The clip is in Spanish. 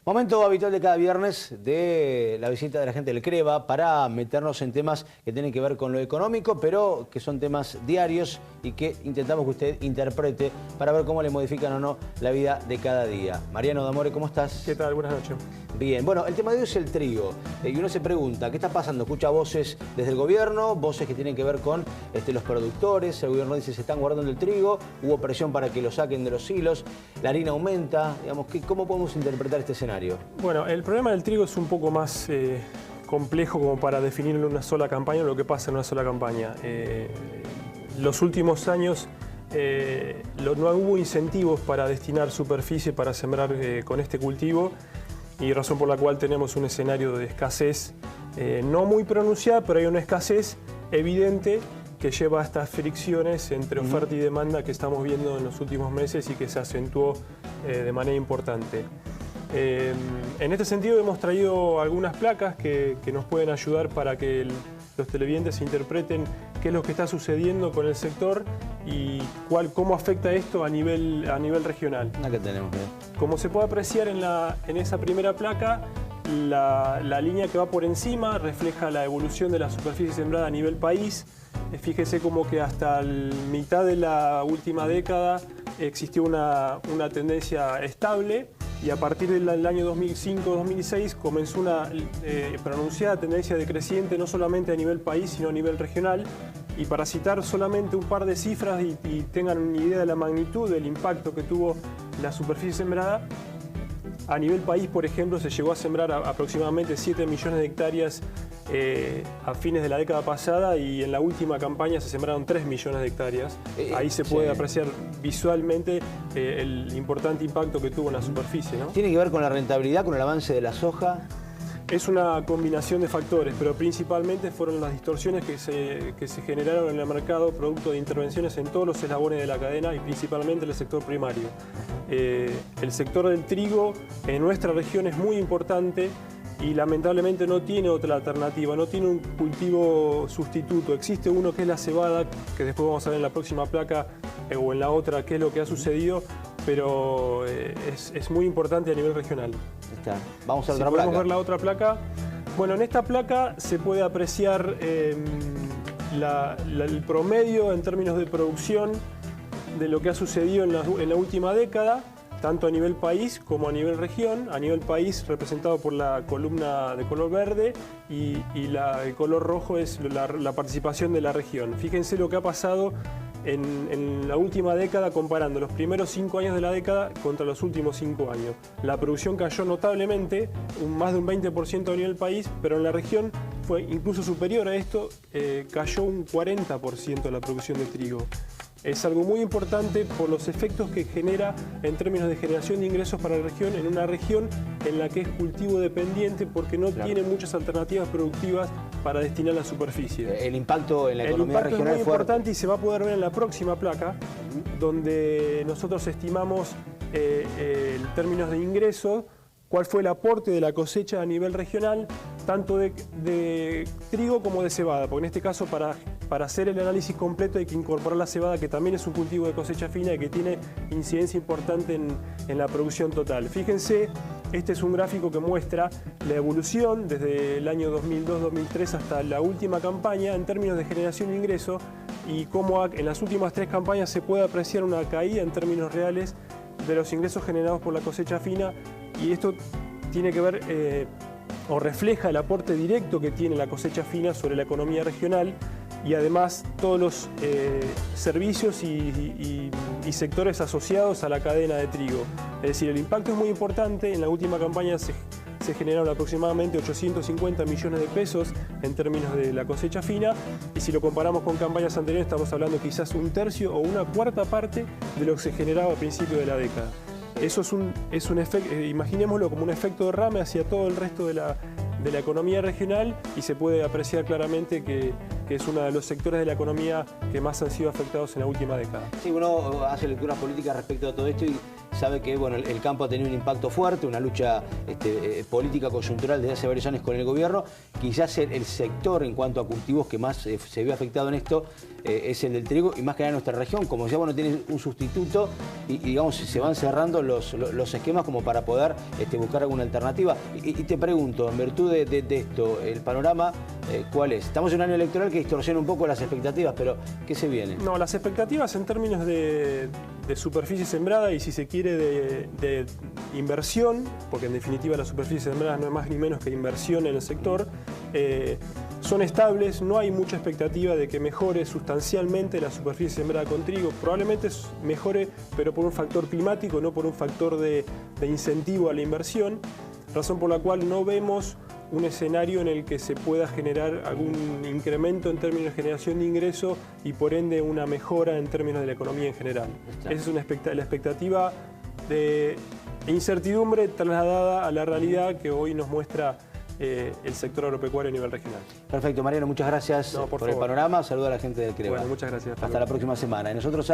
Momento habitual de cada viernes de la visita de la gente del CREVA para meternos en temas que tienen que ver con lo económico, pero que son temas diarios y que intentamos que usted interprete para ver cómo le modifican o no la vida de cada día. Mariano D'Amore, ¿cómo estás? ¿Qué tal? Buenas noches. Bien, bueno, el tema de hoy es el trigo. Y uno se pregunta, ¿qué está pasando? Escucha voces desde el gobierno, voces que tienen que ver con los productores. El gobierno dice se están guardando el trigo, hubo presión para que lo saquen de los hilos, la harina aumenta. Digamos, ¿cómo podemos interpretar este escenario? Bueno, el problema del trigo es un poco más complejo como para definirlo en una sola campaña o lo que pasa en una sola campaña. Los últimos años no hubo incentivos para destinar superficie para sembrar con este cultivo, y razón por la cual tenemos un escenario de escasez no muy pronunciada, pero hay una escasez evidente que lleva a estas fricciones entre oferta y demanda que estamos viendo en los últimos meses y que se acentuó de manera importante. En este sentido hemos traído algunas placas que nos pueden ayudar para que los televidentes interpreten qué es lo que está sucediendo con el sector y cómo afecta esto a nivel regional. Acá tenemos. Como se puede apreciar en esa primera placa, la línea que va por encima refleja la evolución de la superficie sembrada a nivel país. Fíjese como que hasta la mitad de la última década existió una tendencia estable, y a partir del año 2005-2006 comenzó una pronunciada tendencia decreciente no solamente a nivel país sino a nivel regional. Y para citar solamente un par de cifras y tengan una idea de la magnitud del impacto que tuvo la superficie sembrada, a nivel país, por ejemplo, se llegó a sembrar aproximadamente 7 millones de hectáreas a fines de la década pasada, y en la última campaña se sembraron 3 millones de hectáreas. Ahí se puede apreciar visualmente el importante impacto que tuvo en la superficie, ¿no? ¿Tiene que ver con la rentabilidad, con el avance de la soja? Es una combinación de factores, pero principalmente fueron las distorsiones que se generaron en el mercado producto de intervenciones en todos los eslabones de la cadena y principalmente en el sector primario. El sector del trigo en nuestra región es muy importante y lamentablemente no tiene otra alternativa, no tiene un cultivo sustituto. Existe uno que es la cebada, que después vamos a ver en la próxima placa o en la otra qué es lo que ha sucedido, pero es muy importante a nivel regional. Está. Vamos a si otra placa. Podemos ver la otra placa. Bueno, en esta placa se puede apreciar el promedio en términos de producción de lo que ha sucedido en la última década, tanto a nivel país como a nivel región. A nivel país representado por la columna de color verde y el color rojo es la participación de la región. Fíjense lo que ha pasado en la última década comparando los primeros 5 años de la década contra los últimos 5 años. La producción cayó notablemente, más de un 20% a nivel país, pero en la región fue incluso superior a esto, cayó un 40% la producción de trigo. Es algo muy importante por los efectos que genera en términos de generación de ingresos para la región, en una región en la que es cultivo dependiente porque no tiene muchas alternativas productivas para destinar la superficie. El impacto en la economía regional es muy importante y se va a poder ver en la próxima placa, donde nosotros estimamos en términos de ingresos cuál fue el aporte de la cosecha a nivel regional, tanto de trigo como de cebada, porque en este caso para hacer el análisis completo hay que incorporar la cebada, que también es un cultivo de cosecha fina y que tiene incidencia importante en la producción total. Fíjense, este es un gráfico que muestra la evolución desde el año 2002-2003 hasta la última campaña en términos de generación de ingresos, y cómo en las últimas 3 campañas se puede apreciar una caída en términos reales de los ingresos generados por la cosecha fina, y esto tiene que ver o refleja el aporte directo que tiene la cosecha fina sobre la economía regional y además todos los servicios y sectores asociados a la cadena de trigo. Es decir, el impacto es muy importante. En la última campaña se generaron aproximadamente 850 millones de pesos en términos de la cosecha fina, y si lo comparamos con campañas anteriores estamos hablando quizás un tercio o una cuarta parte de lo que se generaba a principios de la década. Eso es un efecto, imaginémoslo como un efecto derrame hacia todo el resto de la economía regional, y se puede apreciar claramente que que es uno de los sectores de la economía que más han sido afectados en la última década. Sí, uno hace lecturas políticas respecto a todo esto y sabe que bueno, el campo ha tenido un impacto fuerte, una lucha política coyuntural desde hace varios años con el gobierno. Quizás el sector en cuanto a cultivos que más se ve afectado en esto es el del trigo y más que nada en nuestra región. Como ya bueno, tiene un sustituto y digamos se van cerrando los esquemas como para poder buscar alguna alternativa. Y te pregunto, en virtud de esto, el panorama, ¿cuál es? Estamos en un año electoral que distorsiona un poco las expectativas, pero ¿qué se viene? No, las expectativas en términos de superficie sembrada y si se quiere de inversión, porque en definitiva la superficie sembrada no es más ni menos que inversión en el sector, son estables, no hay mucha expectativa de que mejore sustancialmente la superficie sembrada con trigo. Probablemente mejore, pero por un factor climático, no por un factor de incentivo a la inversión, razón por la cual no vemos un escenario en el que se pueda generar algún incremento en términos de generación de ingreso y por ende una mejora en términos de la economía en general. Esa es la expectativa de incertidumbre trasladada a la realidad que hoy nos muestra el sector agropecuario a nivel regional. Perfecto, Mariano, muchas gracias por el panorama. Saludo a la gente del CREVA. Bueno, muchas gracias. Hasta la próxima semana. Y nosotros